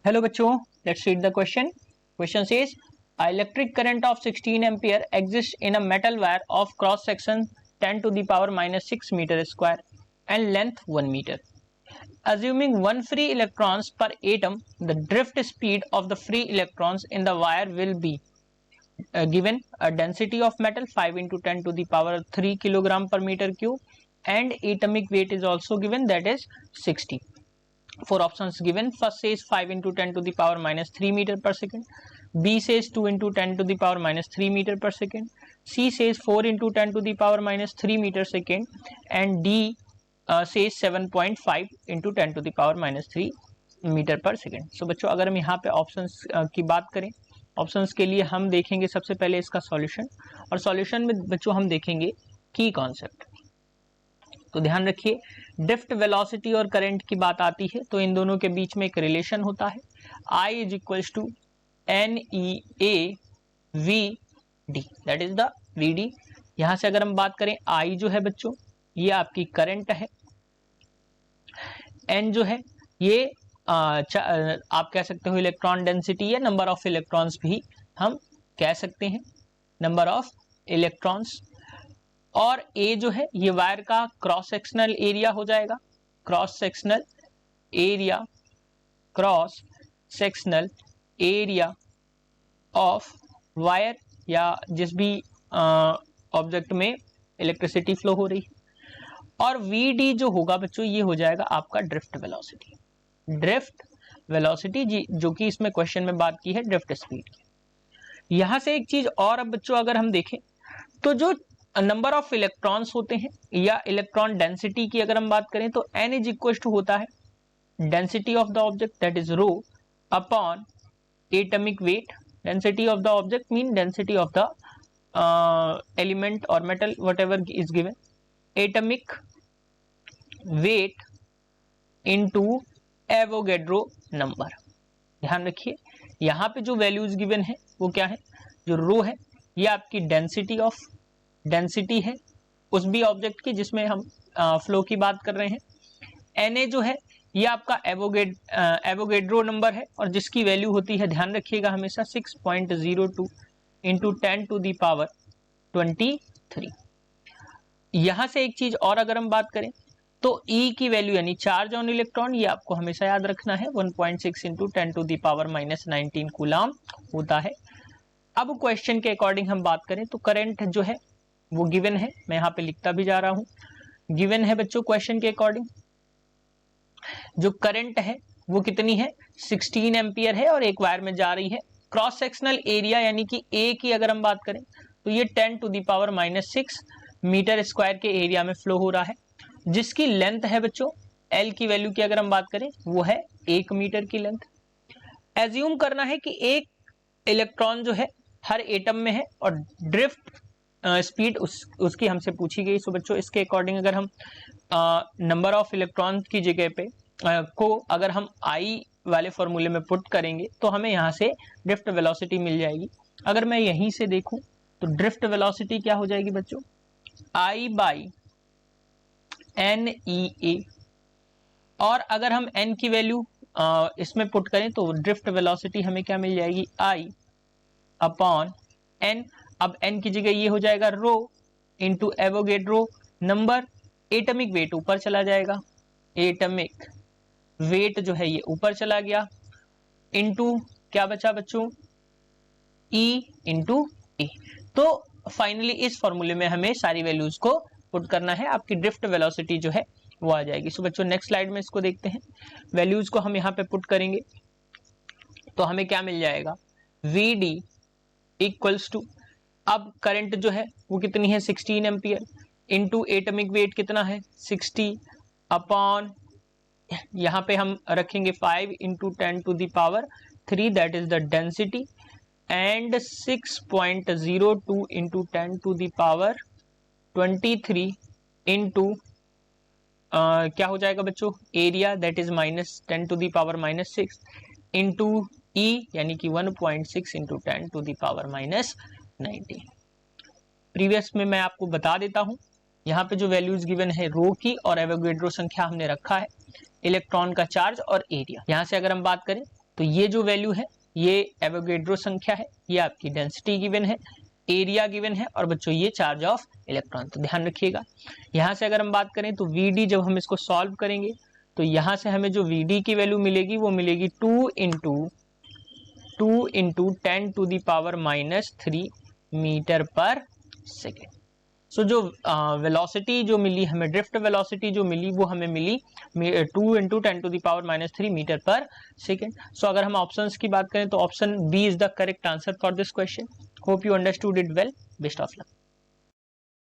Hello बच्चों, let's read the question. Question says electric current of 16 ampere exists in a metal wire of cross section 10 to the power minus 6 meter square and length 1 meter. Assuming 1 free electrons per atom, the drift speed of the free electrons in the wire will be given a density of metal 5 into 10 to the power 3 kilogram per meter cube and atomic weight is also given, that is 60. Four options given. First says 5 into 10 to the power minus 3 meter per second. B says 2 into 10 to the power minus 3 meter per second. C says 4 into 10 to the power minus 3 meter second. And D says 7.5 into 10 to the power minus 3 metre पर second. सो बच्चों अगर हम यहाँ पे options की बात करें, options के लिए हम देखेंगे सबसे पहले इसका सॉल्यूशन, और सॉल्यूशन में बच्चों हम देखेंगे की कॉन्सेप्ट. तो ध्यान रखिए, ड्रिफ्ट वेलोसिटी और करंट की बात आती है तो इन दोनों के बीच में एक रिलेशन होता है. I is equals to NEA VD, that is the VD. यहां से अगर हम बात करें, I जो है बच्चों ये आपकी करंट है, N जो है ये आप कह सकते हो इलेक्ट्रॉन डेंसिटी या नंबर ऑफ इलेक्ट्रॉन्स भी हम कह सकते हैं, नंबर ऑफ इलेक्ट्रॉन्स. और ए जो है ये वायर का क्रॉस सेक्शनल एरिया हो जाएगा, cross sectional area of wire या जिस भी ऑब्जेक्ट में इलेक्ट्रिसिटी फ्लो हो रही है. और वी जो होगा बच्चों ये हो जाएगा आपका ड्रिफ्ट वेलोसिटी. ड्रिफ्ट वेलोसिटी जो कि इसमें क्वेश्चन में बात की है ड्रिफ्ट स्पीड की. यहां से एक चीज और अब बच्चों अगर हम देखें तो जो नंबर ऑफ इलेक्ट्रॉन्स होते हैं या इलेक्ट्रॉन डेंसिटी की अगर हम बात करें तो n इज इक्वल टू होता है density of the object, that is rho upon atomic weight. Density of the object mean density of the element और metal whatever is given. Atomic weight into Avogadro number. ध्यान रखिए यहां पे जो values given है वो क्या है, जो रो है ये आपकी डेंसिटी है उस भी ऑब्जेक्ट की जिसमें हम फ्लो की बात कर रहे हैं. Na जो है ये आपका एवोगैड्रो नंबर है और जिसकी वैल्यू होती है, ध्यान रखिएगा हमेशा 6.02 इंटू 10 टू दी पावर 23. यहां से एक चीज और अगर हम बात करें तो E की वैल्यू यानी चार्ज ऑन इलेक्ट्रॉन ये आपको हमेशा याद रखना है 1.6 into 10 to the power minus 19 coulomb होता है. अब क्वेश्चन के अकॉर्डिंग हम बात करें तो करंट जो है वो गिवन है, मैं यहाँ पे लिखता भी जा रहा हूं, गिवन है बच्चों क्वेश्चन के अकॉर्डिंग. जो करंट है वो कितनी है, 16 एम्पियर है और एक वायर में जा रही है. क्रॉस सेक्शनल एरिया यानी कि ए की अगर हम बात करें तो ये 10 to the power minus 6 metre square के एरिया में फ्लो हो रहा है. जिसकी लेंथ है बच्चों एल की वैल्यू की अगर हम बात करें वो है 1 मीटर की लेंथ. एज्यूम करना है कि एक इलेक्ट्रॉन जो है हर एटम में है और ड्रिफ्ट स्पीड उसकी हमसे पूछी गई. सो बच्चों इसके अकॉर्डिंग अगर हम नंबर ऑफ इलेक्ट्रॉन की जगह पे को अगर हम आई वाले फॉर्मूले में पुट करेंगे तो हमें यहाँ से ड्रिफ्ट वेलोसिटी मिल जाएगी. अगर मैं यहीं से देखूं तो ड्रिफ्ट वेलोसिटी क्या हो जाएगी बच्चों, आई बाई NEA. और अगर हम n की वैल्यू इसमें पुट करें तो ड्रिफ्ट वेलोसिटी हमें क्या मिल जाएगी, I अपॉन n. अब n की जगह ये हो जाएगा rho into Avogadro number. Atomic weight ऊपर चला जाएगा, एटॉमिक वेट जो है ये ऊपर चला गया, इंटू क्या बचा बच्चों, E इंटू ए. तो फाइनली इस फॉर्मूले में हमें सारी वैल्यूज को पुट करना है, आपकी ड्रिफ्ट वेलोसिटी जो है वो आ जाएगी. सो बच्चों नेक्स्ट स्लाइड में इसको देखते हैं. वैल्यूज को हम यहाँ पे पुट करेंगे तो हमें क्या मिल जाएगा, VD इक्वल्स टू, अब करंट जो है वो कितनी है 16 एम्पियर इंटू एटॉमिक वेट कितना है 60 अपॉन यहाँ पे हम रखेंगे 5 into 10 to the power 3 that is the density and 6.02 into 10 to the power 23 into क्या हो जाएगा बच्चों, area that is minus 10 to the power minus 6 into e यानी कि 1.6 into 10 to the power minus 19. Previous में मैं आपको बता देता हूं, यहाँ पे जो वैल्यूज गिवन है रो की और एवोगैड्रो संख्या हमने रखा है, इलेक्ट्रॉन का चार्ज और एरिया. यहाँ से अगर हम बात करें तो ये जो वैल्यू है ये एवोगेड्रो संख्या है, ये आपकी डेंसिटी गिवन है, एरिया गिवन है, और बच्चों ये चार्ज ऑफ इलेक्ट्रॉन। तो ध्यान रखिएगा, यहां से अगर हम बात करें तो Vd जब हम इसको सॉल्व करेंगे तो यहां से हमें जो Vd की वैल्यू मिलेगी वो मिलेगी 2 इंटू 10⁻³ मीटर पर सेकेंड। सो जो वेलोसिटी जो मिली हमें, ड्रिफ्ट वेलोसिटी जो मिली वो हमें मिली 2 इंटू 10⁻³ मीटर पर सेकेंड। सो अगर हम ऑप्शंस की बात करें तो option B is the correct answer for this question. Hope you understood it well. Best of luck.